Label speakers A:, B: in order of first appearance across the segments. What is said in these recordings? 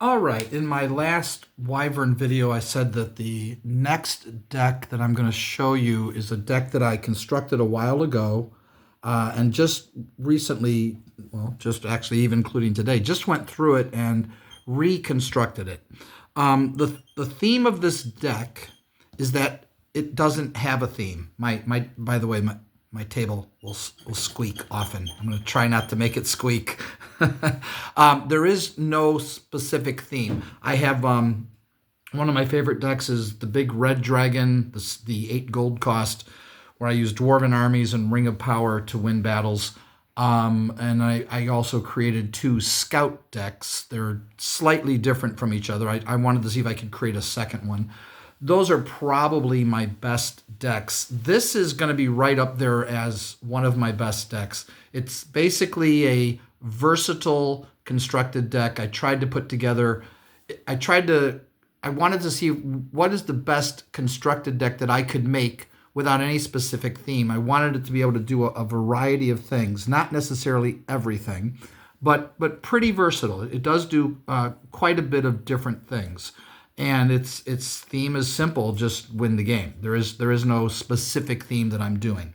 A: All right, in my last Wyvern video, I said that the next deck that I'm going to show you is a deck that I constructed a while ago and just recently, well, just actually even including today, just went through it and reconstructed it. The theme of this deck is that it doesn't have a theme. By the way, my table will squeak often. I'm going to try not to make it squeak. There is no specific theme. I have one of my favorite decks is the big red dragon, the 8 gold cost, where I use dwarven armies and Ring of Power to win battles. And I also created 2 scout decks. They're slightly different from each other. I wanted to see if I could create a second one. Those are probably my best decks. This is going to be right up there as one of my best decks. It's basically a versatile constructed deck. I wanted to see what is the best constructed deck that I could make without any specific theme. I wanted it to be able to do a variety of things, not necessarily everything, but pretty versatile. It does do quite a bit of different things, and its theme is simple: just win the game. There is no specific theme that I'm doing.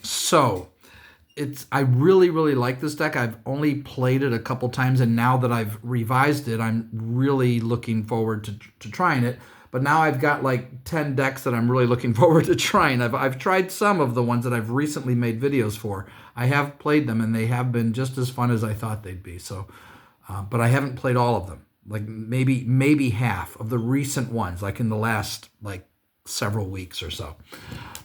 A: So I really like this deck. I've only played it a couple times, and now that I've revised it, I'm really looking forward to trying it. But now I've got like 10 decks that I'm really looking forward to trying. I've tried some of the ones that I've recently made videos for. I have played them, and they have been just as fun as I thought they'd be. So, but I haven't played all of them. Like maybe half of the recent ones, like in the last like several weeks or so.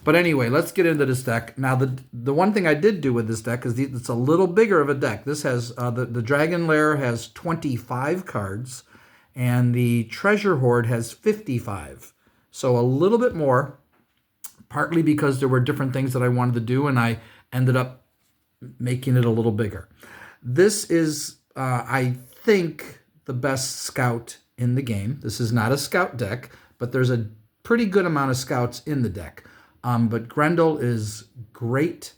A: But anyway, let's get into this deck. Now, the one thing I did do with this deck is it's a little bigger of a deck. This has, the Dragon Lair has 25 cards, and the Treasure Hoard has 55. So a little bit more, partly because there were different things that I wanted to do, and I ended up making it a little bigger. This is, I think, the best scout in the game. This is not a scout deck, but there's a pretty good amount of scouts in the deck. But Grendel is great.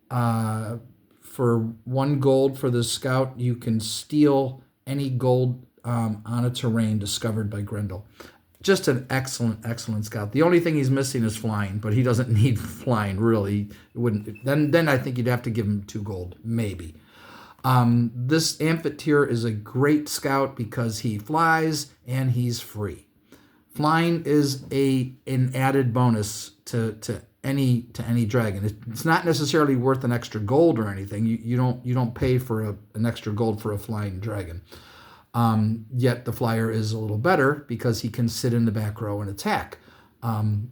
A: For 1 gold for the scout, you can steal any gold on a terrain discovered by Grendel. Just an excellent scout. The only thing he's missing is flying, but he doesn't need flying, really. It wouldn't. Then I think you'd have to give him 2 gold, maybe. This Amphitheater is a great scout because he flies and he's free. Flying is an added bonus to any dragon. It's not necessarily worth an extra gold or anything. You don't pay for an extra gold for a flying dragon. Yet the flyer is a little better because he can sit in the back row and attack, and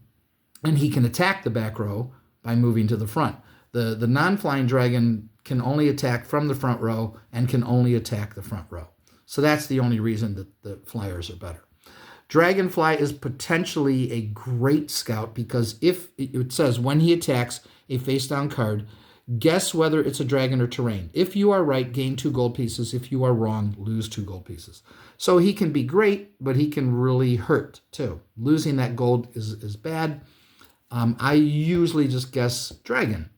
A: he can attack the back row by moving to the front. The non-flying dragon can only attack from the front row and can only attack the front row. So that's the only reason that the flyers are better. Dragonfly is potentially a great scout because if it says when he attacks a face-down card, guess whether it's a dragon or terrain. If you are right, gain 2 gold pieces. If you are wrong, lose 2 gold pieces. So he can be great, but he can really hurt too. Losing that gold is bad. I usually just guess dragon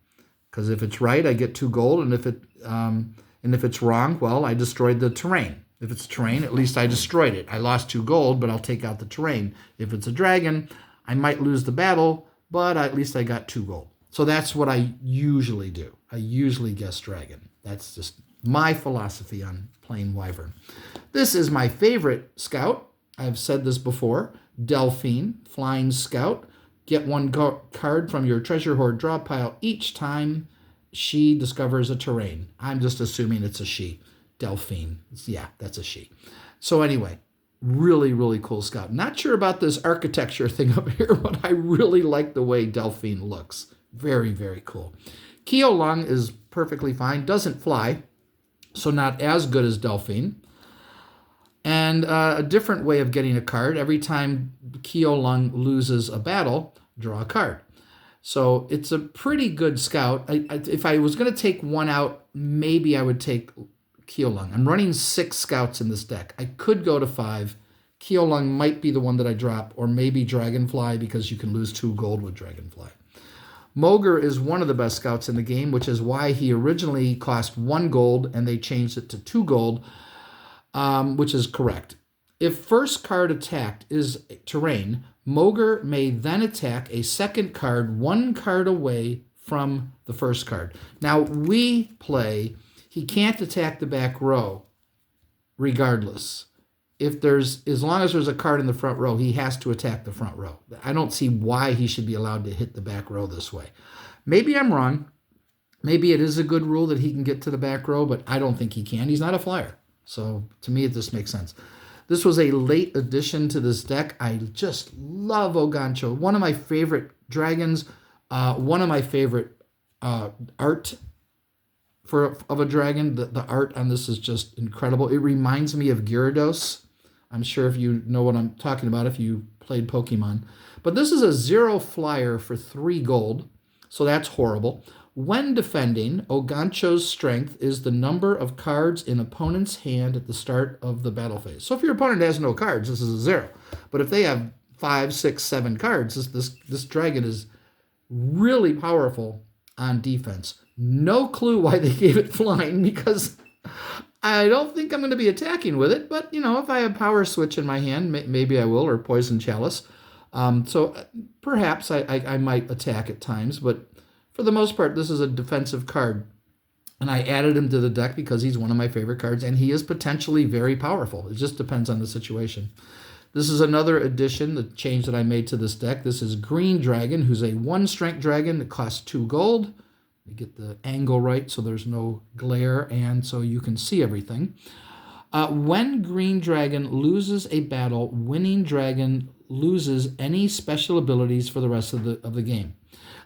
A: because if it's right, I get 2 gold, and if it's wrong, well, I destroyed the terrain. If it's terrain, at least I destroyed it. I lost 2 gold, but I'll take out the terrain. If it's a dragon, I might lose the battle, but at least I got 2 gold. So that's what I usually do. I usually guess dragon. That's just my philosophy on playing Wyvern. This is my favorite scout. I've said this before. Delphine, flying scout. Get 1 card from your treasure hoard draw pile each time she discovers a terrain. I'm just assuming it's a she. Delphine. Yeah, that's a she. So anyway, really cool scout. Not sure about this architecture thing up here, but I really like the way Delphine looks. Very cool. Keolung is perfectly fine. Doesn't fly, so not as good as Delphine. And a different way of getting a card. Every time Keolung loses a battle, draw a card. So it's a pretty good scout. If I was going to take one out, maybe I would take Keolung. I'm running 6 scouts in this deck. I could go to 5. Keolung might be the one that I drop, or maybe Dragonfly because you can lose 2 gold with Dragonfly. Mogre is one of the best scouts in the game, which is why he originally cost 1 gold and they changed it to 2 gold. which is correct. If first card attacked is terrain, Mogre may then attack a second card one card away from the first card. Now, we play, he can't attack the back row regardless. As long as there's a card in the front row, he has to attack the front row. I don't see why he should be allowed to hit the back row this way. Maybe I'm wrong. Maybe it is a good rule that he can get to the back row, but I don't think he can. He's not a flyer. So to me, it just makes sense. This was a late addition to this deck. I just love Ogancho. One of my favorite dragons. One of my favorite art of a dragon. The art on this is just incredible. It reminds me of Gyarados. I'm sure if you know what I'm talking about if you played Pokemon. But this is a 0 flyer for 3 gold. So that's horrible. When defending, Ogancho's strength is the number of cards in opponent's hand at the start of the battle phase. So if your opponent has no cards, this is a 0. But if they have 5, 6, 7 cards, this dragon is really powerful on defense. No clue why they gave it flying, because I don't think I'm going to be attacking with it. But, if I have Power Switch in my hand, maybe I will, or Poison Chalice. So perhaps I might attack at times, but for the most part, this is a defensive card. And I added him to the deck because he's one of my favorite cards, and he is potentially very powerful. It just depends on the situation. This is another addition, the change that I made to this deck. This is Green Dragon, who's a 1-strength dragon that costs 2 gold. Let me get the angle right so there's no glare and so you can see everything. When Green Dragon loses a battle, winning dragon loses any special abilities for the rest of the game.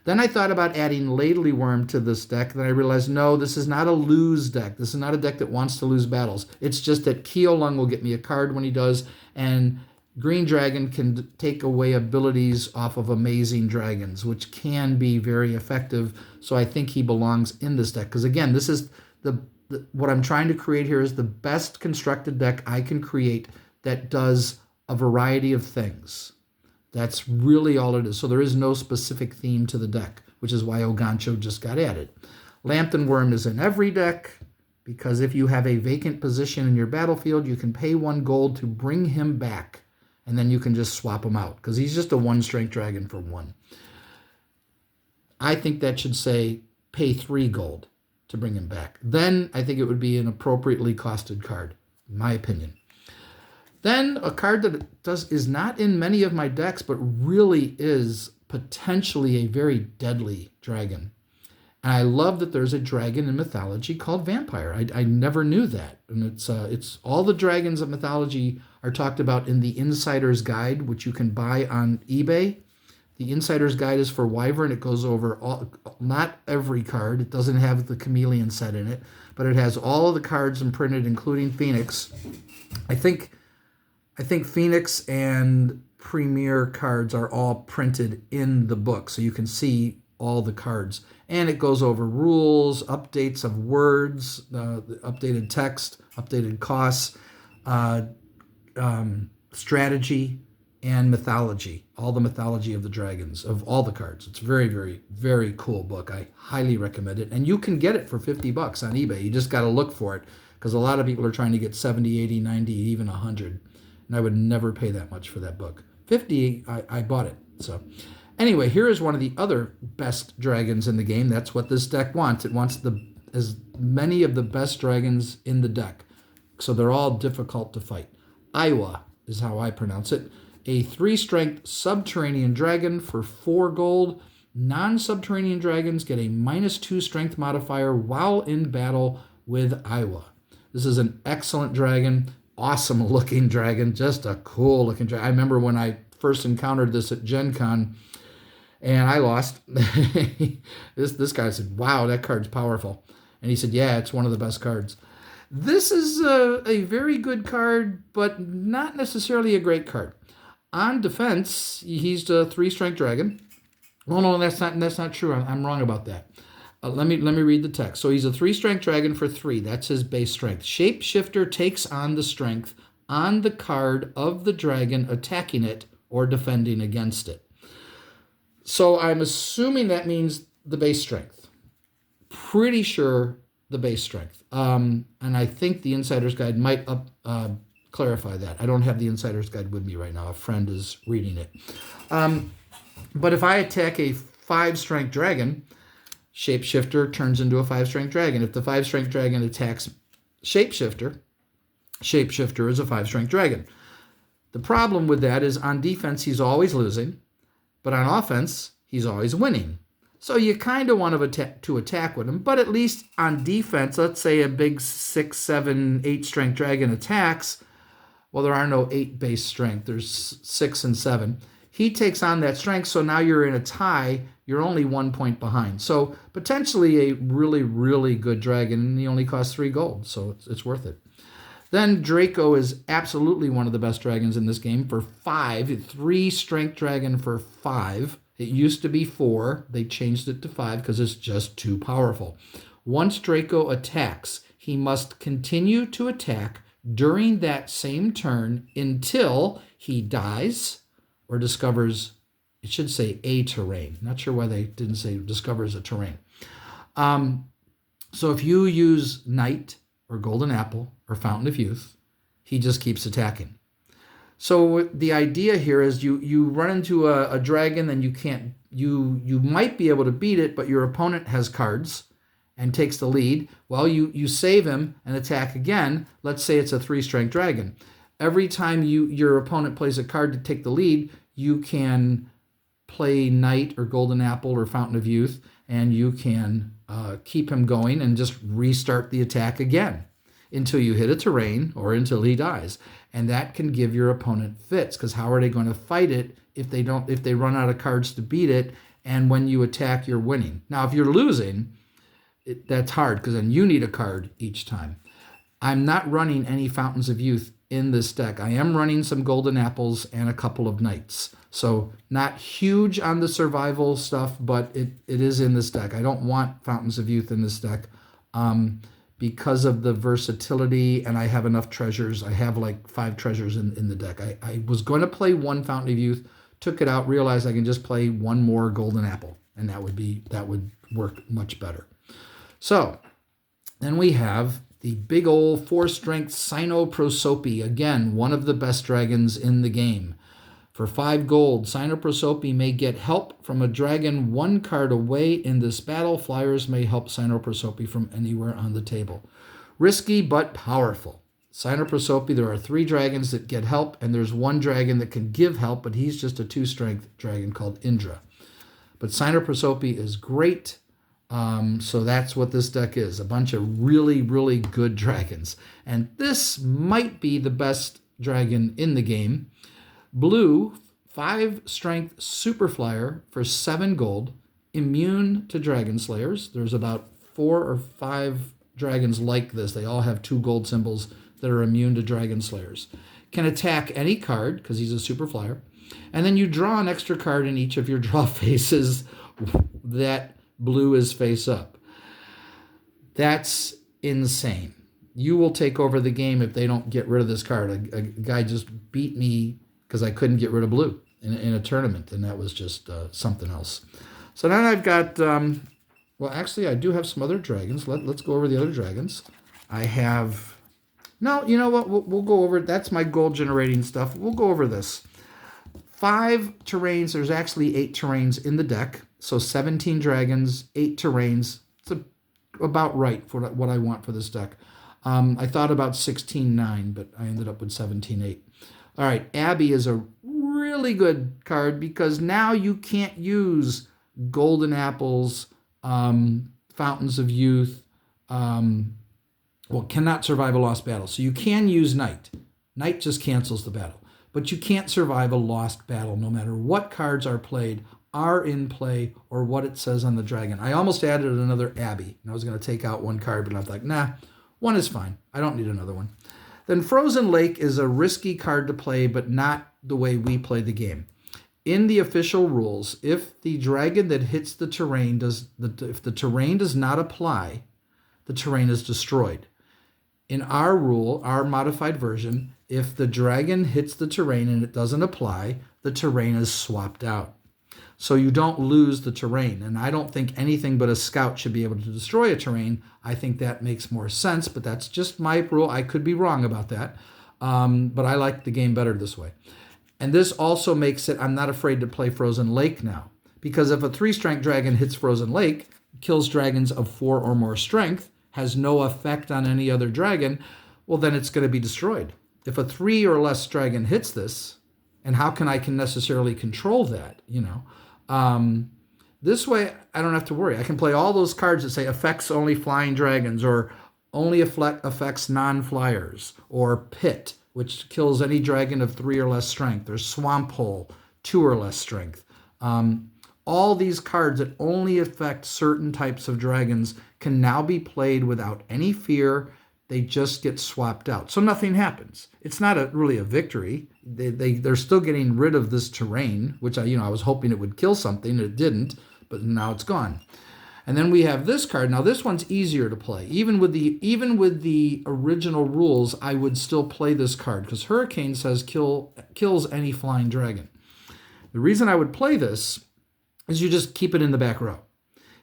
A: Then I thought about adding Ladley Worm to this deck. Then I realized, no, this is not a lose deck. This is not a deck that wants to lose battles. It's just that Keolung will get me a card when he does, and Green Dragon can take away abilities off of Amazing Dragons, which can be very effective. So I think he belongs in this deck. Because again, this is what I'm trying to create here is the best constructed deck I can create that does a variety of things. That's really all it is. So there is no specific theme to the deck, which is why Ogancho just got added. Lambton Worm is in every deck, because if you have a vacant position in your battlefield, you can pay 1 gold to bring him back, and then you can just swap him out, because he's just a 1-strength dragon for 1. I think that should say pay 3 gold to bring him back. Then I think it would be an appropriately costed card, in my opinion. Then a card that is not in many of my decks, but really is potentially a very deadly dragon. And I love that there's a dragon in mythology called Vampire. I never knew that. And it's all the dragons of mythology are talked about in the Insider's Guide, which you can buy on eBay. The Insider's Guide is for Wyvern. It goes over not every card. It doesn't have the Chameleon set in it, but it has all of the cards imprinted, including Phoenix. I think Phoenix and Premier cards are all printed in the book, so you can see all the cards. And it goes over rules, updates of words, updated text, updated costs, strategy, and mythology. All the mythology of the dragons, of all the cards. It's a very, very, very cool book. I highly recommend it. And you can get it for $50 on eBay. You just got to look for it, because a lot of people are trying to get 70, 80, 90, even 100. And I would never pay that much for that book. 50, I bought it. So anyway, here is one of the other best dragons in the game. That's what this deck wants. It wants as many of the best dragons in the deck. So they're all difficult to fight. Iowa is how I pronounce it. A 3-strength subterranean dragon for 4 gold. Non-subterranean dragons get a -2 strength modifier while in battle with Iowa. This is an excellent dragon. Awesome looking dragon, just a cool looking dragon. I remember when I first encountered this at Gen Con and I lost. This guy said, wow, that card's powerful. And he said, yeah, it's one of the best cards. This is a very good card, but not necessarily a great card. On defense, he's a 3-strength dragon. Oh, no, that's not true. I'm wrong about that. Let me read the text. So he's a 3-strength dragon for 3. That's his base strength. Shapeshifter takes on the strength on the card of the dragon attacking it or defending against it. So I'm assuming that means the base strength. Pretty sure the base strength. And I think the Insider's Guide might clarify that. I don't have the Insider's Guide with me right now. A friend is reading it. But if I attack a 5-strength dragon, Shapeshifter turns into a 5-strength dragon. If the 5-strength dragon attacks Shapeshifter, Shapeshifter is a 5-strength dragon. The problem with that is on defense, he's always losing, but on offense, he's always winning. So you kind of want to attack with him, but at least on defense, let's say a big 6, 7, 8-strength dragon attacks. Well, there are no 8 base strength. There's 6 and 7. He takes on that strength, so now you're in a tie. You're only 1 point behind. So potentially a really, really good dragon, and he only costs 3 gold, so it's worth it. Then Draco is absolutely one of the best dragons in this game for 5. 3-strength dragon for 5. It used to be 4. They changed it to 5 because it's just too powerful. Once Draco attacks, he must continue to attack during that same turn until he dies or discovers, it should say a terrain. Not sure why they didn't say discovers a terrain. So if you use Knight or Golden Apple or Fountain of Youth, he just keeps attacking. So the idea here is you run into a dragon, then you might be able to beat it, but your opponent has cards and takes the lead. Well, you save him and attack again. Let's say it's a 3-strength dragon. Every time your opponent plays a card to take the lead, you can play Knight or Golden Apple or Fountain of Youth, and you can keep him going and just restart the attack again until you hit a terrain or until he dies. And that can give your opponent fits, because how are they going to fight it if they run out of cards to beat it, and when you attack, you're winning. Now, if you're losing, that's hard, because then you need a card each time. I'm not running any Fountains of Youth in this deck. I am running some Golden Apples and a couple of Knights. So not huge on the survival stuff, but it is in this deck. I don't want Fountains of Youth in this deck because of the versatility, and I have enough treasures. I have like 5 treasures in the deck. I was going to play 1 Fountain of Youth, took it out, realized I can just play 1 more Golden Apple, and that would work much better. So then we have the big old 4-strength Cynoprosope, again, one of the best dragons in the game. For 5 gold, Cynoprosope may get help from a dragon 1 card away in this battle. Flyers may help Cynoprosope from anywhere on the table. Risky but powerful. Cynoprosope, there are 3 dragons that get help, and there's 1 dragon that can give help, but he's just a 2-strength dragon called Indra. But Cynoprosope is great. So that's what this deck is, a bunch of really, really good dragons. And this might be the best dragon in the game. Blue, 5-strength super flyer for 7 gold, immune to dragon slayers. There's about 4 or 5 dragons like this. They all have 2 gold symbols that are immune to dragon slayers. Can attack any card because he's a super flyer. And then you draw an extra card in each of your draw phases that blue is face up. That's insane. You will take over the game if they don't get rid of this card. A guy just beat me because I couldn't get rid of blue in a tournament, and that was just something else. So now I've got, well, actually, I do have some other dragons. Let's go over the other dragons. I have, no, you know what? We'll go over, that's my gold generating stuff. We'll go over this. 5 terrains. There's actually 8 terrains in the deck. So 17 dragons, 8 terrains. It's about right for what I want for this deck. I thought about 16-9, but I ended up with 17-8. All right, Abby is a really good card because now you can't use Golden Apples, Fountains of Youth, cannot survive a lost battle. So you can use Knight. Knight just cancels the battle. But you can't survive a lost battle no matter what cards are played, are in play, or what it says on the dragon. I almost added another Abby, and I was going to take out 1 card, but I was like, nah, 1 is fine. I don't need another one. Then Frozen Lake is a risky card to play, but not the way we play the game. In the official rules, if the dragon that hits the terrain if the terrain does not apply, the terrain is destroyed. In our rule, our modified version, if the dragon hits the terrain and it doesn't apply, the terrain is swapped out. So you don't lose the terrain. And I don't think anything but a scout should be able to destroy a terrain. I think that makes more sense, but that's just my rule. I could be wrong about that. But I like the game better this way. And this also makes it, I'm not afraid to play Frozen Lake now. Because if a 3-strength dragon hits Frozen Lake, kills dragons of 4 or more strength, has no effect on any other dragon, well, then it's going to be destroyed. If a 3 or less dragon hits this, and how can I necessarily control that, this way, I don't have to worry. I can play all those cards that say affects only flying dragons, or only affects non-flyers, or Pit, which kills any dragon of 3 or less strength, or Swamp Hole, 2 or less strength. All these cards that only affect certain types of dragons can now be played without any fear. They just get swapped out. So nothing happens. It's not really a victory. They're still getting rid of this terrain, which I was hoping it would kill something. It didn't, but now it's gone. And then we have this card. Now this one's easier to play. Even with the original rules, I would still play this card because Hurricane says kills any flying dragon. The reason I would play this is you just keep it in the back row.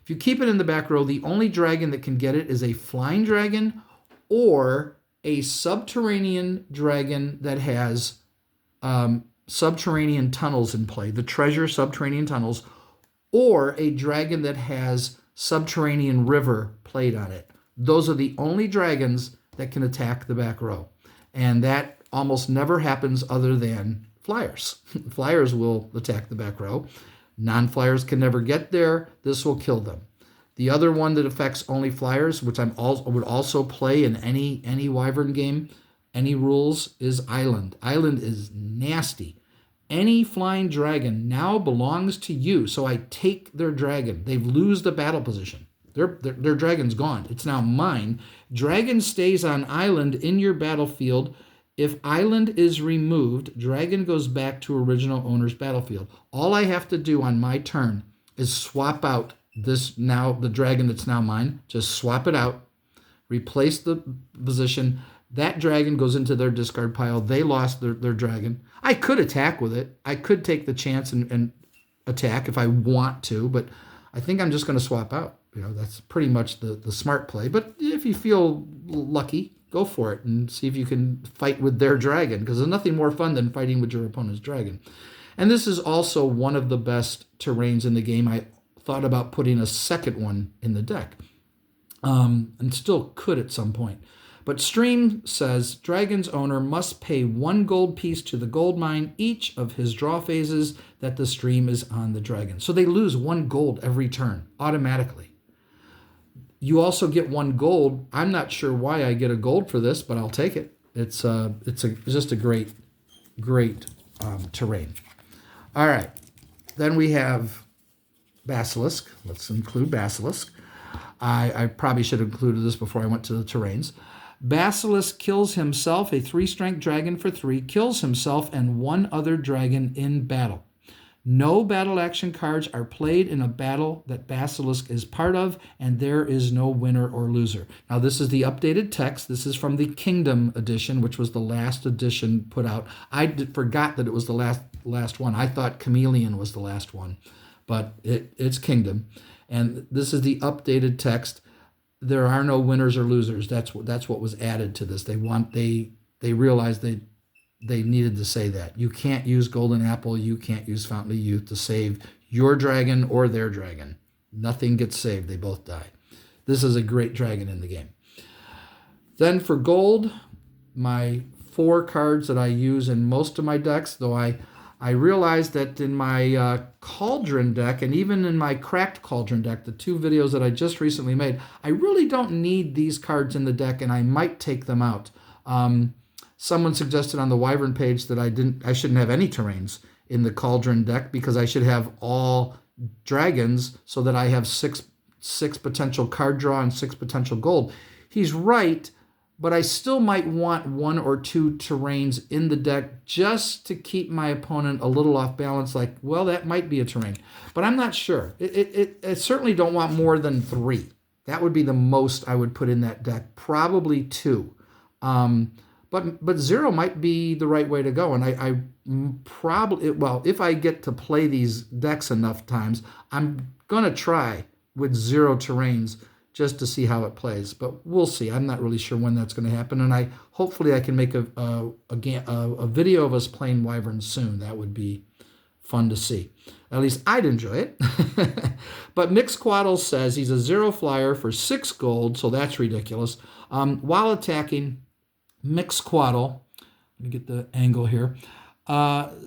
A: If you keep it in the back row, the only dragon that can get it is a flying dragon or a subterranean dragon that has subterranean tunnels in play, the treasure subterranean tunnels, or a dragon that has subterranean river played on it. Those are the only dragons that can attack the back row. And that almost never happens other than flyers. Flyers will attack the back row. Non-flyers can never get there. This will kill them. The other one that affects only flyers, which would also play in any Wyvern game, any rules, is Island. Island is nasty. Any flying dragon now belongs to you, so I take their dragon. They lose the battle position. Their dragon's gone. It's now mine. Dragon stays on island in your battlefield. If island is removed, dragon goes back to original owner's battlefield. All I have to do on my turn is swap out the dragon that's now mine. Just swap it out, replace the position. That dragon goes into their discard pile. They lost their dragon. I could attack with it. I could take the chance and attack if I want to, but I think I'm just going to swap out. That's pretty much the smart play. But if you feel lucky, go for it and see if you can fight with their dragon, because there's nothing more fun than fighting with your opponent's dragon. And this is also one of the best terrains in the game. I thought about putting a second one in the deck, and still could at some point. But Stream says dragon's owner must pay 1 gold piece to the gold mine each of his draw phases that the stream is on the dragon. So they lose 1 gold every turn automatically. You also get 1 gold. I'm not sure why I get a gold for this, but I'll take it. It's just a great terrain. All right, then we have Basilisk. Let's include Basilisk. I probably should have included this before I went to the terrains. Basilisk kills himself, a 3-strength dragon for 3, kills himself and 1 other dragon in battle. No battle action cards are played in a battle that Basilisk is part of, and there is no winner or loser. Now, this is the updated text. This is from the Kingdom edition, which was the last edition put out. I forgot that it was the last one. I thought Chameleon was the last one, but it's Kingdom. And this is the updated text. There are no winners or losers. That's what was added to this. They realized they needed to say that. You can't use Golden Apple, you can't use Fountain of Youth to save your dragon or their dragon. Nothing gets saved, they both die. This is a great dragon in the game. Then for gold, my 4 cards that I use in most of my decks, though I realized that in my Cauldron deck, and even in my Cracked Cauldron deck, the 2 videos that I just recently made, I really don't need these cards in the deck, and I might take them out. Someone suggested on the Wyvern page that I shouldn't have any terrains in the Cauldron deck because I should have all dragons so that I have six potential card draw and 6 potential gold. He's right, but I still might want 1 or 2 terrains in the deck just to keep my opponent a little off balance. Like, well, that might be a terrain, but I'm not sure. I certainly don't want more than 3. That would be the most I would put in that deck, probably 2. But 0 might be the right way to go. And I probably, well, if I get to play these decks enough times, I'm going to try with 0 terrains just to see how it plays. But we'll see. I'm not really sure when that's going to happen. And hopefully I can make a video of us playing Wyvern soon. That would be fun to see. At least I'd enjoy it. But Mixquaddle says he's a 0 flyer for 6 gold, so that's ridiculous. While attacking, Mixquaddle, let me get the angle here,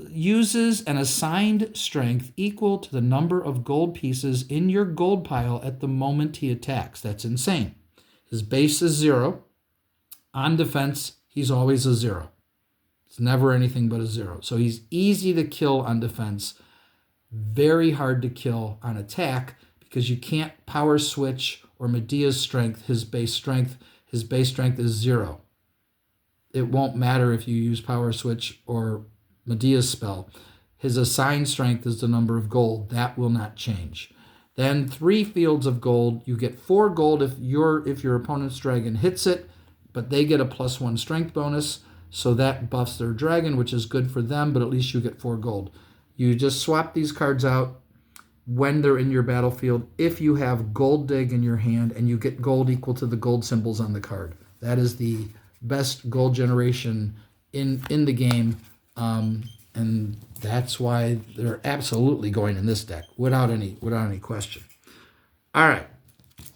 A: uses an assigned strength equal to the number of gold pieces in your gold pile at the moment he attacks. That's insane. His base is 0. On defense, he's always a 0. It's never anything but a 0. So he's easy to kill on defense, very hard to kill on attack because you can't power switch or Medea's strength, his base strength. His base strength is 0. It won't matter if you use power switch or Medea's spell. His assigned strength is the number of gold. That will not change. Then 3 fields of gold. You get 4 gold if your opponent's dragon hits it, but they get a +1 strength bonus. So that buffs their dragon, which is good for them, but at least you get 4 gold. You just swap these cards out when they're in your battlefield if you have Gold Dig in your hand, and you get gold equal to the gold symbols on the card. That is the best gold generation in the game, and that's why they're absolutely going in this deck without any question. All right,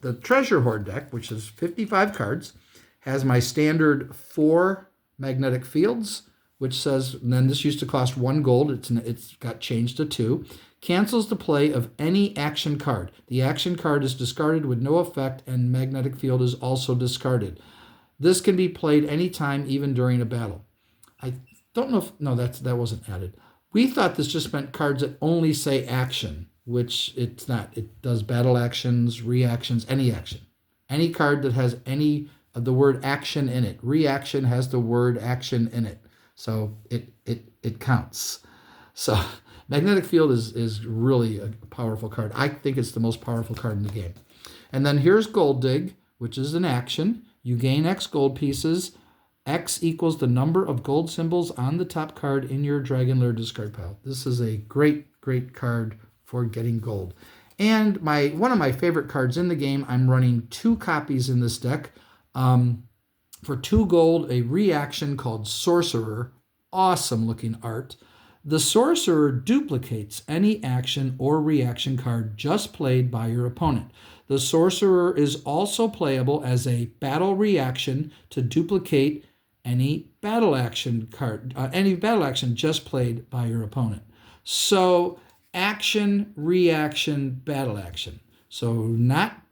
A: the Treasure Hoard deck, which is 55 cards, has my standard 4 magnetic fields, which says, and then this used to cost 1 gold. It's got changed to 2. Cancels the play of any action card. The action card is discarded with no effect, and magnetic field is also discarded. This can be played anytime, even during a battle. I don't know if, no, that wasn't added. We thought this just meant cards that only say action, which it's not. It does battle actions, reactions, any action. Any card that has any of the word action in it. Reaction has the word action in it. So it counts. So magnetic field is really a powerful card. I think it's the most powerful card in the game. And then here's Gold Dig, which is an action. You gain X gold pieces. X equals the number of gold symbols on the top card in your Dragon Lair discard pile. This is a great, great card for getting gold. And one of my favorite cards in the game, I'm running 2 copies in this deck. For 2 gold, a reaction called Sorcerer. Awesome looking art. The Sorcerer duplicates any action or reaction card just played by your opponent. The Sorcerer is also playable as a battle reaction to duplicate any battle action card, any battle action just played by your opponent. So action, reaction, battle action. So not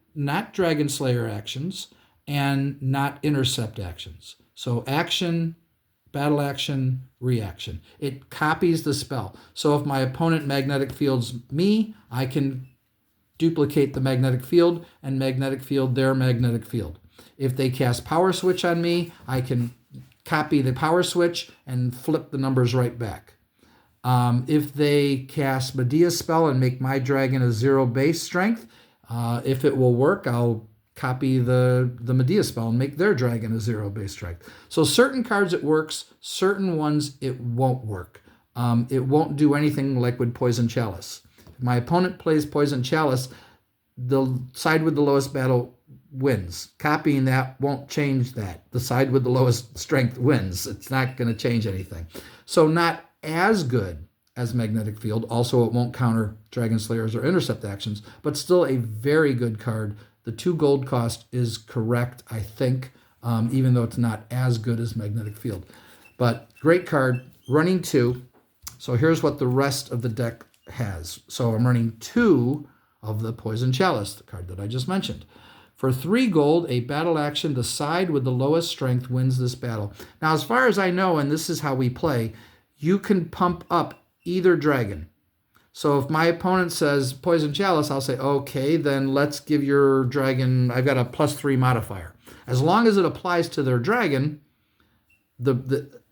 A: Dragon Slayer actions and not intercept actions. So action, battle action, reaction. It copies the spell. So if my opponent magnetic fields me, I can duplicate the magnetic field and magnetic field their magnetic field. If they cast power switch on me, I can copy the power switch and flip the numbers right back. If they cast Medea's spell and make my dragon a 0 base strength, if it will work, I'll copy the Medea spell and make their dragon a 0 base strength. So certain cards it works, certain ones it won't work. It won't do anything like with Poison Chalice. If my opponent plays Poison Chalice, the side with the lowest battle wins. Copying that won't change that. The side with the lowest strength wins. It's not going to change anything. So not as good as Magnetic Field. Also, it won't counter Dragon Slayers or Intercept actions, but still a very good card. The 2 gold cost is correct, I think, even though it's not as good as Magnetic Field. But great card, running 2. So here's what the rest of the deck has. So I'm running 2 of the Poison Chalice, the card that I just mentioned. For 3 gold, a battle action, the side with the lowest strength wins this battle. Now, as far as I know, and this is how we play, you can pump up either dragon. So if my opponent says Poison Chalice, I'll say, okay, then let's give your dragon, I've got a +3 modifier. As long as it applies to their dragon,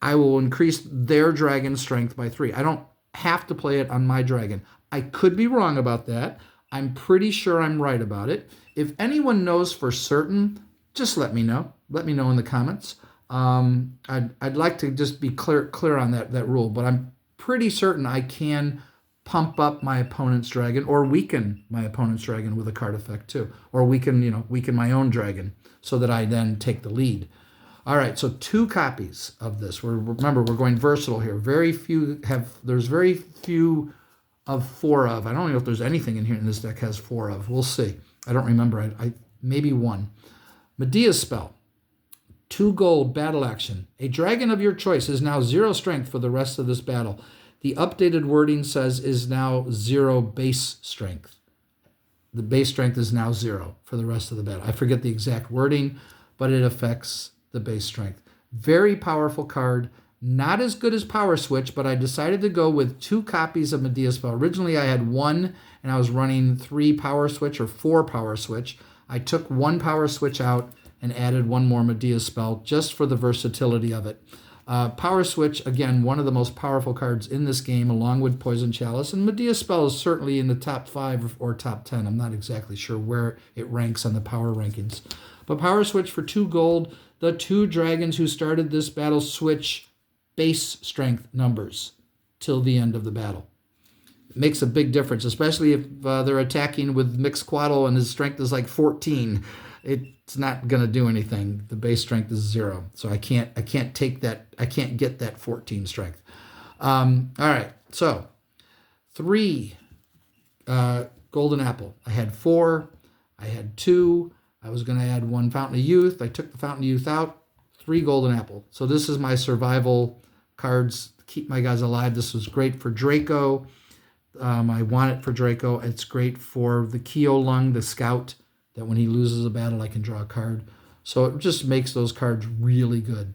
A: I will increase their dragon strength by 3. I don't have to play it on my dragon. I could be wrong about that. I'm pretty sure I'm right about it. If anyone knows for certain, just let me know. Let me know in the comments. I'd like to just be clear on that rule, but I'm pretty certain I can pump up my opponent's dragon or weaken my opponent's dragon with a card effect too, or weaken my own dragon so that I then take the lead. All right, so 2 copies of this. Remember, we're going versatile here. There's very few of 4 of. I don't know if there's anything in here in this deck has 4 of. We'll see. I don't remember. I maybe 1. Medea's Spell. 2 gold, battle action. A dragon of your choice is now 0 strength for the rest of this battle. The updated wording says is now 0 base strength. The base strength is now 0 for the rest of the battle. I forget the exact wording, but it affects the base strength. Very powerful card. Not as good as Power Switch, but I decided to go with 2 copies of Medea's Spell. Originally, I had 1, and I was running 3 Power Switch or 4 Power Switch. I took 1 Power Switch out and added 1 more Medea's Spell just for the versatility of it. Power Switch, again, one of the most powerful cards in this game, along with Poison Chalice. And Medea's Spell is certainly in the top 5 or top 10. I'm not exactly sure where it ranks on the power rankings. But Power Switch for 2 gold. The 2 dragons who started this battle switch base strength numbers till the end of the battle. It makes a big difference, especially if they're attacking with Mixquaddle and his strength is like 14. It's not going to do anything. The base strength is 0. So I can't take that. I can't get that 14 strength. All right. So 3 golden apple. I had 4. I had 2. I was going to add 1 Fountain of Youth. I took the Fountain of Youth out. 3 golden apple. So this is my survival cards to keep my guys alive. This was great for Draco. I want it for Draco. It's great for the Keolung, the scout, that when he loses a battle, I can draw a card. So it just makes those cards really good.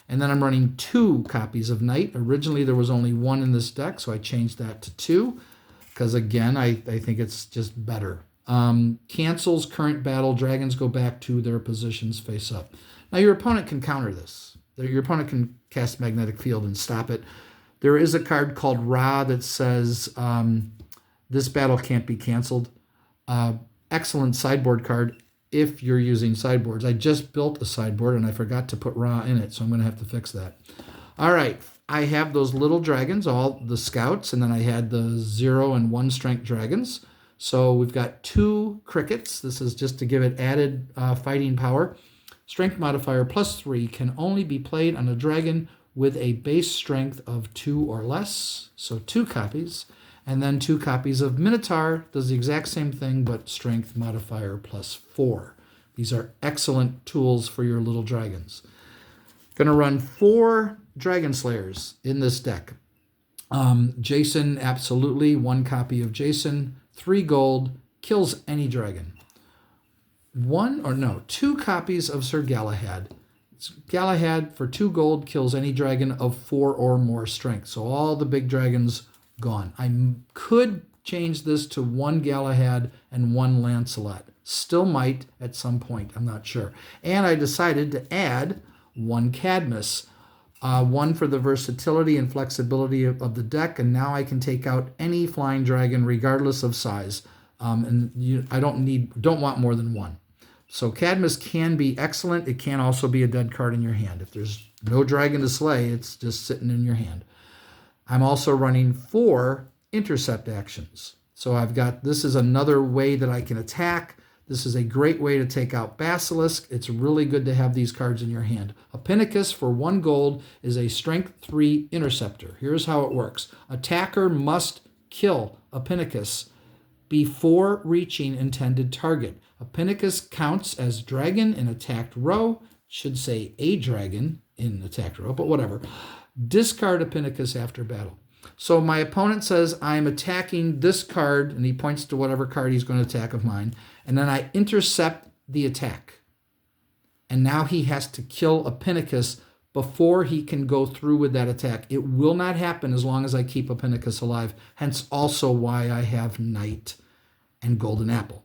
A: And then I'm running 2 copies of Knight. Originally, there was only 1 in this deck, so I changed that to 2 because, again, I think it's just better. Cancels current battle. Dragons go back to their positions face up. Now, your opponent can counter this. Your opponent can cast Magnetic Field and stop it. There is a card called Ra that says this battle can't be canceled. Excellent sideboard card if you're using sideboards. I just built a sideboard and I forgot to put Ra in it, so I'm going to have to fix that. All right, I have those little dragons, all the scouts, and then I had the 0 and 1 strength dragons. So we've got 2 crickets. This is just to give it added fighting power. Strength modifier +3 can only be played on a dragon with a base strength of 2 or less. So 2 copies. And then 2 copies of Minotaur. Does the exact same thing, but strength modifier +4. These are excellent tools for your little dragons. Going to run 4 Dragon Slayers in this deck. Jason, absolutely. 1 copy of Jason. 3 gold. Kills any dragon. 2 copies of Sir Galahad. Galahad for 2 gold kills any dragon of 4 or more strength. So all the big dragons gone. I could change this to 1 Galahad and 1 Lancelot. Still might at some point. I'm not sure. And I decided to add 1 Cadmus. 1 for the versatility and flexibility of the deck. And now I can take out any flying dragon regardless of size. I don't want more than 1. So Cadmus can be excellent. It can also be a dead card in your hand. If there's no dragon to slay, it's just sitting in your hand. I'm also running 4 intercept actions. So this is another way that I can attack. This is a great way to take out Basilisk. It's really good to have these cards in your hand. Appinicus for 1 gold is a strength 3 interceptor. Here's how it works. Attacker must kill Appinicus before reaching intended target. Appinicus counts as dragon in attacked row. Should say a dragon in attacked row, but whatever. Discard Appinicus after battle. So my opponent says, I'm attacking this card, and he points to whatever card he's going to attack of mine, and then I intercept the attack. And now he has to kill Appinicus before he can go through with that attack. It will not happen as long as I keep Appinicus alive, hence also why I have Knight and Golden Apple,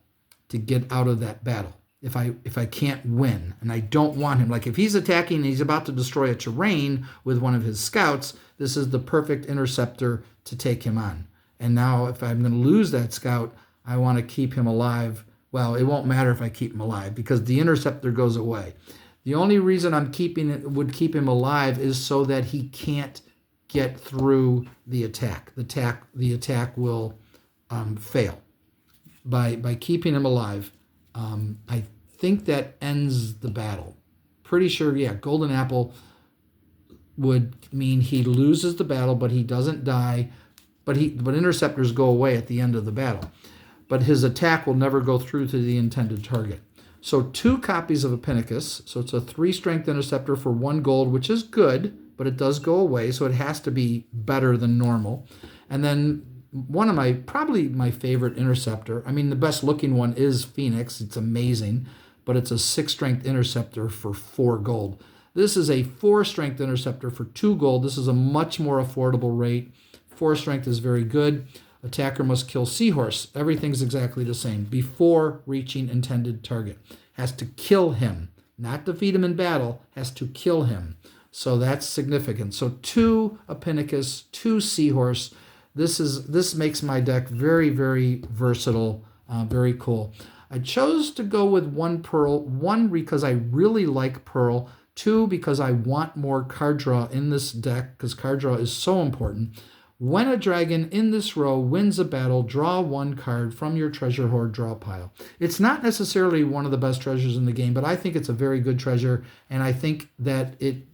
A: to get out of that battle. If I can't win, and I don't want him, like if he's attacking and he's about to destroy a terrain with one of his scouts, this is the perfect interceptor to take him on. And now if I'm going to lose that scout, I want to keep him alive. Well, it won't matter if I keep him alive because the interceptor goes away. The only reason I'm keeping it would keep him alive is so that he can't get through the attack. The attack will fail. By keeping him alive, I think that ends the battle. Pretty sure, yeah. Golden Apple would mean he loses the battle, but he doesn't die. But interceptors go away at the end of the battle. But his attack will never go through to the intended target. So 2 copies of Epicnus. So it's a 3 strength interceptor for 1 gold, which is good, but it does go away. So it has to be better than normal. And then one of probably my favorite interceptor. I mean, the best looking one is Phoenix. It's amazing, but it's a 6 strength interceptor for 4 gold. This is a 4 strength interceptor for 2 gold. This is a much more affordable rate. 4 strength is very good. Attacker must kill Seahorse. Everything's exactly the same. Before reaching intended target. Has to kill him. Not defeat him in battle. Has to kill him. So that's significant. So 2 Epicnus, 2 Seahorse. This makes my deck very, very versatile. Very cool. I chose to go with 1 Pearl. 1, because I really like Pearl. 2, because I want more card draw in this deck, because card draw is so important. When a dragon in this row wins a battle, draw 1 card from your treasure hoard draw pile. It's not necessarily one of the best treasures in the game, but I think it's a very good treasure, and I think that it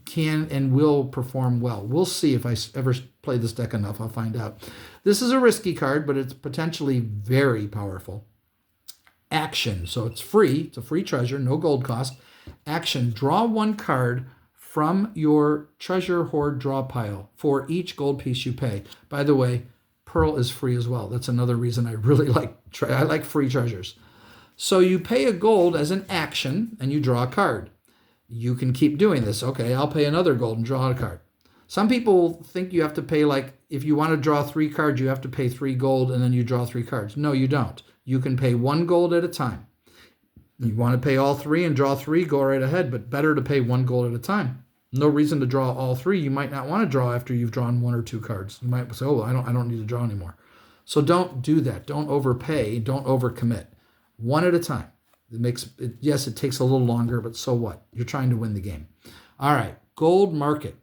A: can and will perform well. We'll see if I ever play this deck enough. I'll find out. This is a risky card, but it's potentially very powerful. Action. So it's free. It's a free treasure, no gold cost. Action. Draw 1 card from your treasure hoard draw pile for each gold piece you pay. By the way, Pearl is free as well. That's another reason I really like free treasures. So you pay a gold as an action and you draw a card. You can keep doing this. Okay, I'll pay another gold and draw a card. Some people think you have to pay, like, if you want to draw 3 cards, you have to pay 3 gold and then you draw 3 cards. No, you don't. You can pay 1 gold at a time. You want to pay all 3 and draw 3, go right ahead, but better to pay 1 gold at a time. No reason to draw all 3. You might not want to draw after you've drawn 1 or 2 cards. You might say, oh, I don't need to draw anymore. So don't do that. Don't overpay. Don't overcommit. 1 at a time. Yes, it takes a little longer, but so what? You're trying to win the game. All right, Gold Market.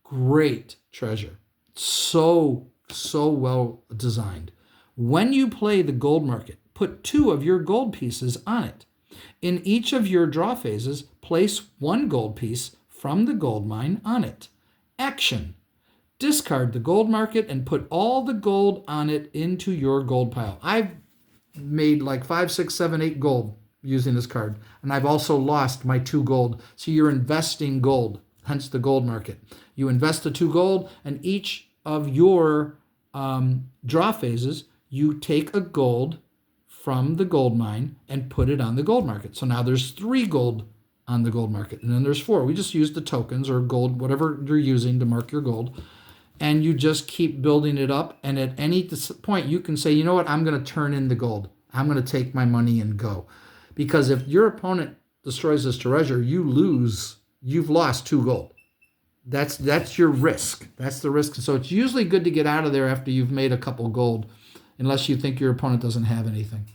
A: Great treasure. So well designed. When you play the Gold Market, put 2 of your gold pieces on it. In each of your draw phases, place 1 gold piece from the gold mine on it. Action. Discard the Gold Market and put all the gold on it into your gold pile. I've made like 5, 6, 7, 8 gold using this card, and I've also lost my 2 gold. So you're investing gold, hence the Gold Market. You invest the 2 gold, and each of your draw phases, you take a gold from the gold mine and put it on the Gold Market. So now there's 3 gold on the Gold Market, and then there's 4. We just use the tokens or gold, whatever you're using to mark your gold, and you just keep building it up, and at any point you can say, you know what, I'm going to turn in the gold. I'm going to take my money and go. Because if your opponent destroys this treasure, you lose. You've lost 2 gold. That's your risk. That's the risk. So it's usually good to get out of there after you've made a couple gold, unless you think your opponent doesn't have anything.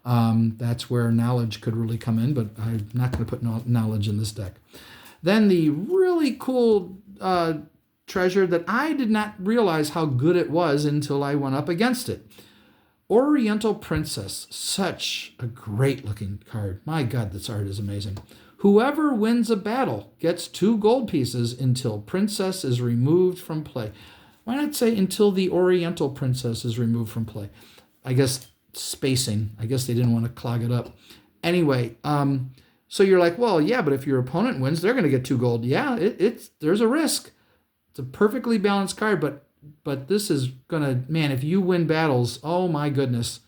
A: That's where knowledge could really come in, but I'm not going to put knowledge in this deck. Then the really cool treasure that I did not realize how good it was until I went up against it. Oriental Princess. Such a great looking card. My God, this art is amazing. Whoever wins a battle gets 2 gold pieces until Princess is removed from play. Why not say until the Oriental Princess is removed from play? I guess spacing. I guess they didn't want to clog it up. Anyway, so you're like, well, yeah, but if your opponent wins, they're going to get 2 gold. Yeah, there's a risk. It's a perfectly balanced card, but this is going to, man, if you win battles, oh my goodness,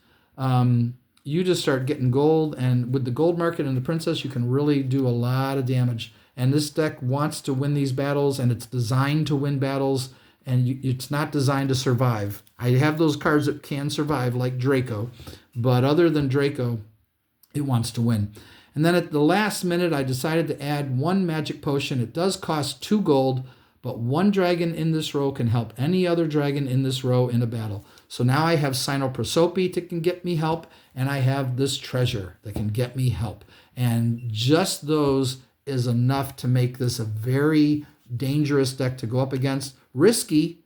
A: you just start getting gold, and with the Gold Market and the Princess, you can really do a lot of damage. And this deck wants to win these battles, and it's designed to win battles, and it's not designed to survive. I have those cards that can survive, like Draco, but other than Draco, it wants to win. And then at the last minute, I decided to add 1 magic potion. It does cost 2 gold, but 1 dragon in this row can help any other dragon in this row in a battle. So now I have Sinoprosope that can get me help, and I have this treasure that can get me help. And just those is enough to make this a very dangerous deck to go up against. Risky.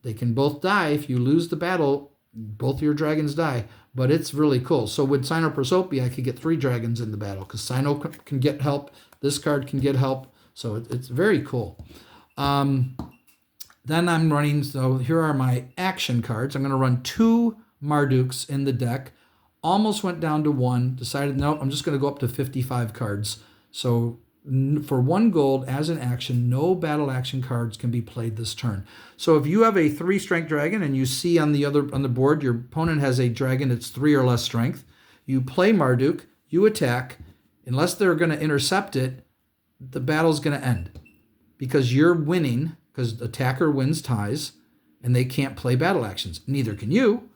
A: They can both die. If you lose the battle, both your dragons die. But it's really cool. So with Cynoprosopia, I could get 3 dragons in the battle because Cyno can get help. This card can get help. So it's very cool. Then I'm running, so here are my action cards. I'm going to run 2 Marduks in the deck. Almost went down to 1. Decided, no, I'm just going to go up to 55 cards. So for 1 gold as an action, no battle action cards can be played this turn. So if you have a 3 strength dragon and you see on the board your opponent has a dragon that's 3 or less strength, you play Marduk, you attack. Unless they're going to intercept it, the battle's going to end because you're winning, because the attacker wins ties and they can't play battle actions. Neither can you.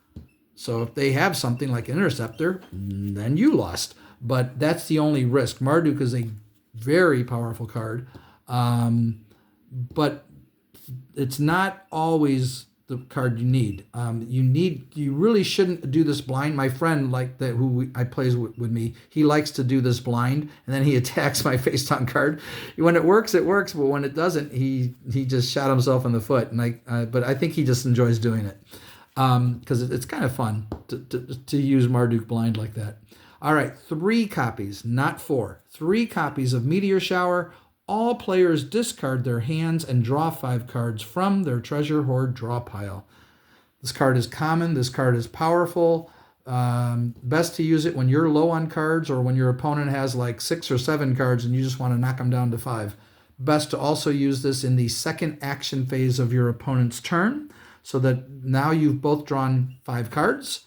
A: So if they have something like an interceptor, then you lost. But that's the only risk. Marduk is a very powerful card, but it's not always the card you need. You really shouldn't do this blind. My friend I plays with me, he likes to do this blind, and then he attacks my face down card. When it works, but when it doesn't, he just shot himself in the foot. And but I think he just enjoys doing it because it's kind of fun to use Marduk blind like that. All right, 3 copies, not 4. 3 copies of Meteor Shower. All players discard their hands and draw 5 cards from their treasure hoard draw pile. This card is common. This card is powerful. Best to use it when you're low on cards or when your opponent has like 6 or 7 cards and you just want to knock them down to 5. Best to also use this in the second action phase of your opponent's turn so that now you've both drawn 5 cards.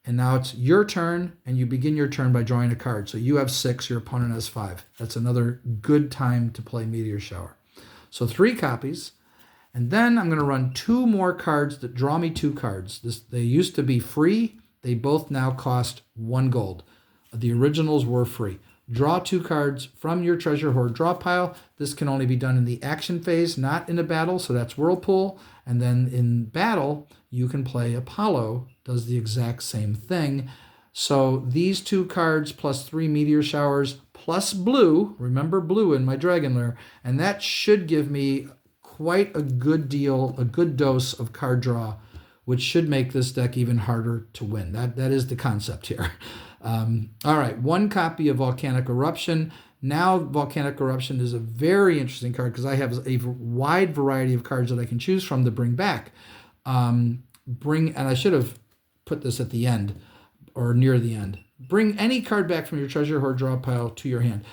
A: And now it's your turn, and you begin your turn by drawing a card. So you have 6, your opponent has 5. That's another good time to play Meteor Shower. So 3 copies. And then I'm going to run 2 more cards that draw me 2 cards. They used to be free. They both now cost 1 gold. The originals were free. Draw 2 cards from your treasure hoard draw pile. This can only be done in the action phase, not in a battle. So that's Whirlpool. And then in battle, you can play Apollo, does the exact same thing. So these 2 cards plus 3 Meteor Showers plus blue, remember blue in my Dragon Lair, and that should give me quite a good deal, a good dose of card draw, which should make this deck even harder to win. That is the concept here. All right, 1 copy of Volcanic Eruption. Now Volcanic Eruption is a very interesting card because I have a wide variety of cards that I can choose from to bring back. And I should have put this at the end or near the end. Bring any card back from your treasure hoard draw pile to your hand.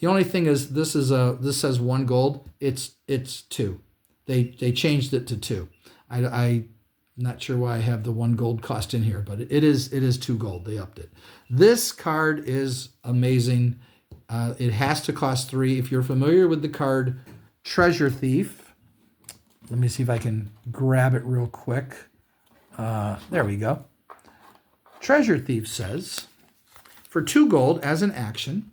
A: The only thing is this says 1 gold. It's 2. They changed it to 2. I'm not sure why I have the 1 gold cost in here, but it is 2 gold. They upped it. This card is amazing. It has to cost 3. If you're familiar with the card Treasure Thief, let me see if I can grab it real quick. There we go. Treasure Thief says, for 2 gold as an action,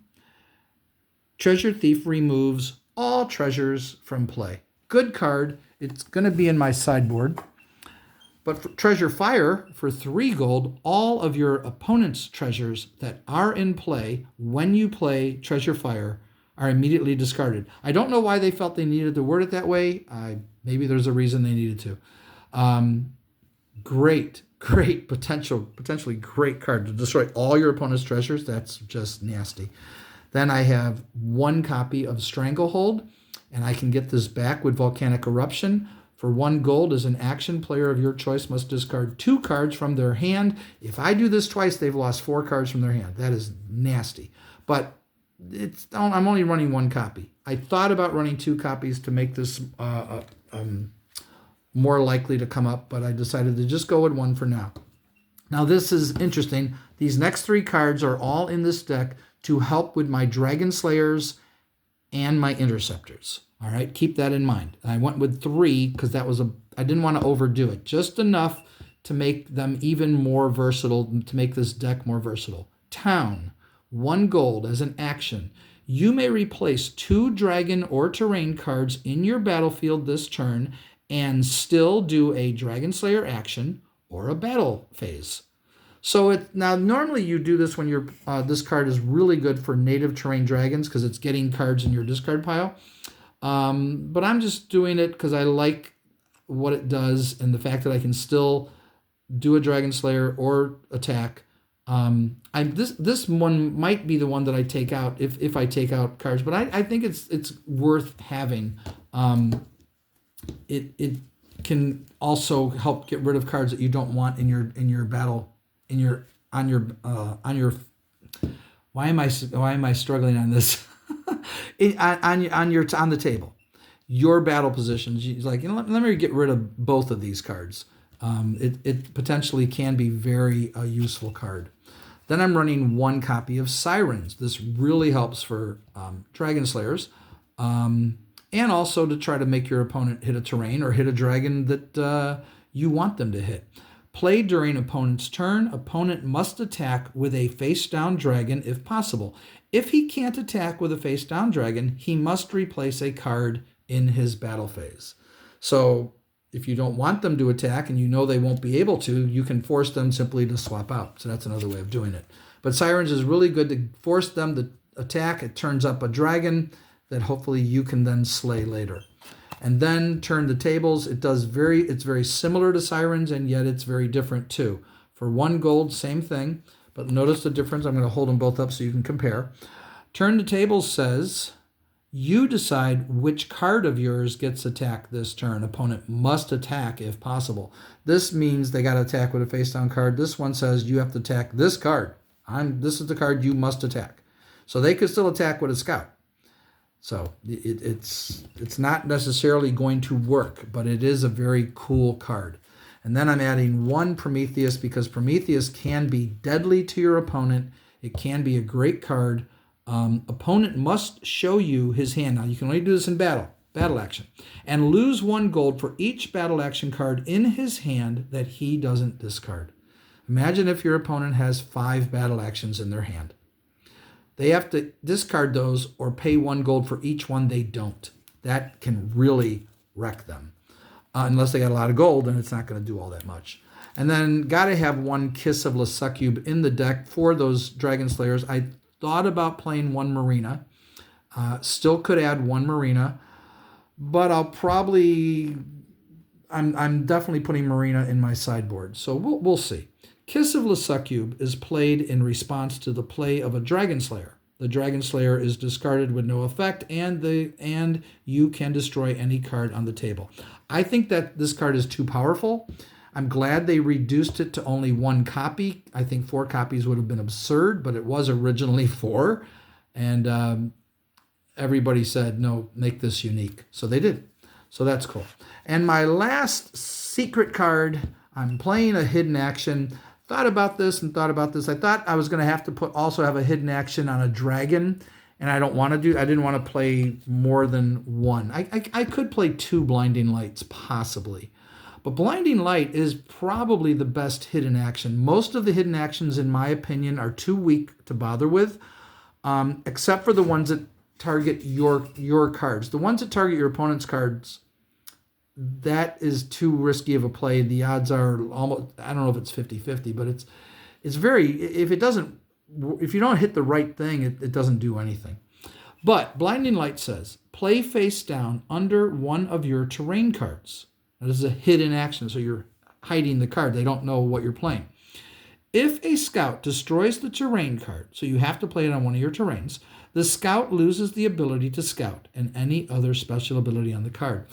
A: Treasure Thief removes all treasures from play. Good card. It's going to be in my sideboard. But for Treasure Fire, for 3 gold, all of your opponent's treasures that are in play when you play Treasure Fire are immediately discarded. I don't know why they felt they needed to word it that way. Maybe there's a reason they needed to. Great potentially great card to destroy all your opponent's treasures. That's just nasty. Then I have 1 copy of Stranglehold, and I can get this back with Volcanic Eruption. For 1 gold as an action, player of your choice must discard 2 cards from their hand. If I do this twice, they've lost 4 cards from their hand. That is nasty. But I'm only running 1 copy. I thought about running 2 copies to make this more likely to come up, but I decided to just go with 1 for now. Now this is interesting. These next 3 cards are all in this deck to help with my Dragon Slayers and my Interceptors. All right, keep that in mind. I went with 3 because I didn't want to overdo it. Just enough to make them even more versatile, to make this deck more versatile. Town, 1 gold as an action. You may replace 2 dragon or terrain cards in your battlefield this turn and still do a Dragon Slayer action or a battle phase. So it now normally you do this when you're this card is really good for native terrain dragons because it's getting cards in your discard pile. But I'm just doing it because I like what it does and the fact that I can still do a Dragon Slayer or attack. This one might be the one that I take out if I take out cards, but I think it's worth having. It can also help get rid of cards that you don't want in your battle on your why am I struggling on this on the table, your battle positions. Like, let me get rid of both of these cards. It potentially can be very useful card. Then I'm running 1 copy of Sirens. This really helps for Dragon Slayers, and also to try to make your opponent hit a terrain or hit a dragon that you want them to hit. Play during opponent's turn. Opponent must attack with a face-down dragon if possible. If he can't attack with a face-down dragon, he must replace a card in his battle phase. So if you don't want them to attack and you know they won't be able to, you can force them simply to swap out. So that's another way of doing it. But Sirens is really good to force them to attack. It turns up a dragon that hopefully you can then slay later. And then turn the tables. It's very similar to Sirens, and yet it's very different too. For 1 gold, same thing, but notice the difference. I'm going to hold them both up so you can compare. Turn the tables says, you decide which card of yours gets attacked this turn. Opponent must attack if possible. This means they got to attack with a face-down card. This one says you have to attack this card. This is the card you must attack. So they could still attack with a scout. So it's not necessarily going to work, but it is a very cool card. And then I'm adding 1 Prometheus because Prometheus can be deadly to your opponent. It can be a great card. Opponent must show you his hand. Now, you can only do this in battle action, and lose 1 gold for each battle action card in his hand that he doesn't discard. Imagine if your opponent has 5 battle actions in their hand. They have to discard those or pay 1 gold for each one they don't. That can really wreck them. Unless they got a lot of gold, then it's not going to do all that much. And then got to have 1 Kiss of Lasukube in the deck for those Dragon Slayers. I thought about playing 1 Marina. Still could add 1 Marina. But I'm definitely putting Marina in my sideboard. So we'll see. Kiss of Lasukube is played in response to the play of a Dragon Slayer. The Dragon Slayer is discarded with no effect, and you can destroy any card on the table. I think that this card is too powerful. I'm glad they reduced it to only 1 copy. I think 4 copies would have been absurd, but it was originally 4. And everybody said, no, make this unique. So they did. So that's cool. And my last secret card, I'm playing a hidden action. Thought about this. I thought I was going to have to also have a hidden action on a dragon, and I didn't want to play more than 1. I could play 2 Blinding Lights, possibly. But Blinding Light is probably the best hidden action. Most of the hidden actions, in my opinion, are too weak to bother with, except for the ones that target your cards. The ones that target your opponent's cards, that is too risky of a play. The odds are almost, I don't know if it's 50-50, but it's very, if you don't hit the right thing, it doesn't do anything. But Blinding Light says, play face down under 1 of your terrain cards. Now, this is a hidden action, so you're hiding the card. They don't know what you're playing. If a scout destroys the terrain card, so you have to play it on one of your terrains, the scout loses the ability to scout and any other special ability on the card.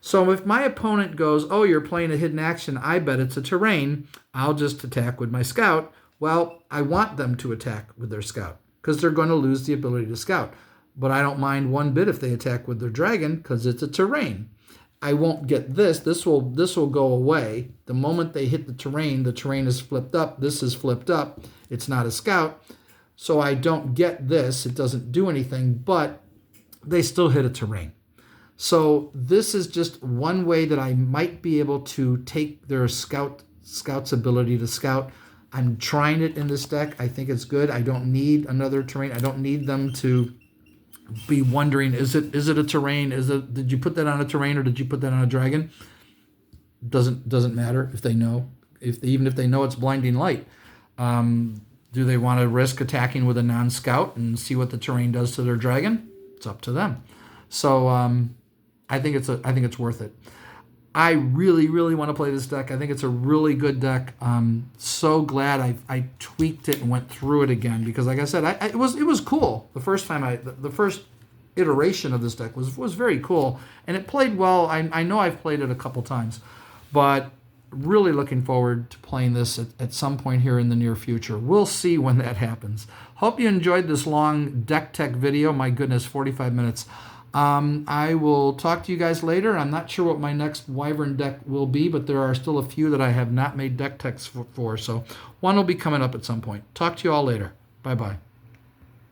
A: So if my opponent goes, oh, you're playing a hidden action, I bet it's a terrain, I'll just attack with my scout. Well, I want them to attack with their scout because they're going to lose the ability to scout. But I don't mind 1 bit if they attack with their dragon because it's a terrain. I won't get this. This will go away. The moment they hit the terrain is flipped up. This is flipped up. It's not a scout. So I don't get this. It doesn't do anything, but they still hit a terrain. So this is just one way that I might be able to take their scout's ability to scout. I'm trying it in this deck. I think it's good. I don't need another terrain. I don't need them to be wondering, is it a terrain? Did you put that on a terrain or did you put that on a dragon? Doesn't matter if they know. Even if they know it's Blinding Light. Do they want to risk attacking with a non-scout and see what the terrain does to their dragon? It's up to them. So I think it's worth it. I really, really want to play this deck. I think it's a really good deck. I'm so glad I tweaked it and went through it again because, like I said, it was cool the first time. The first iteration of this deck was very cool, and it played well. I know I've played it a couple times, but really looking forward to playing this at some point here in the near future. We'll see when that happens. Hope you enjoyed this long deck tech video. My goodness, 45 minutes. I will talk to you guys later. I'm not sure what my next Wyvern deck will be, but there are still a few that I have not made deck techs for, so one will be coming up at some point. Talk to you all later. Bye-bye.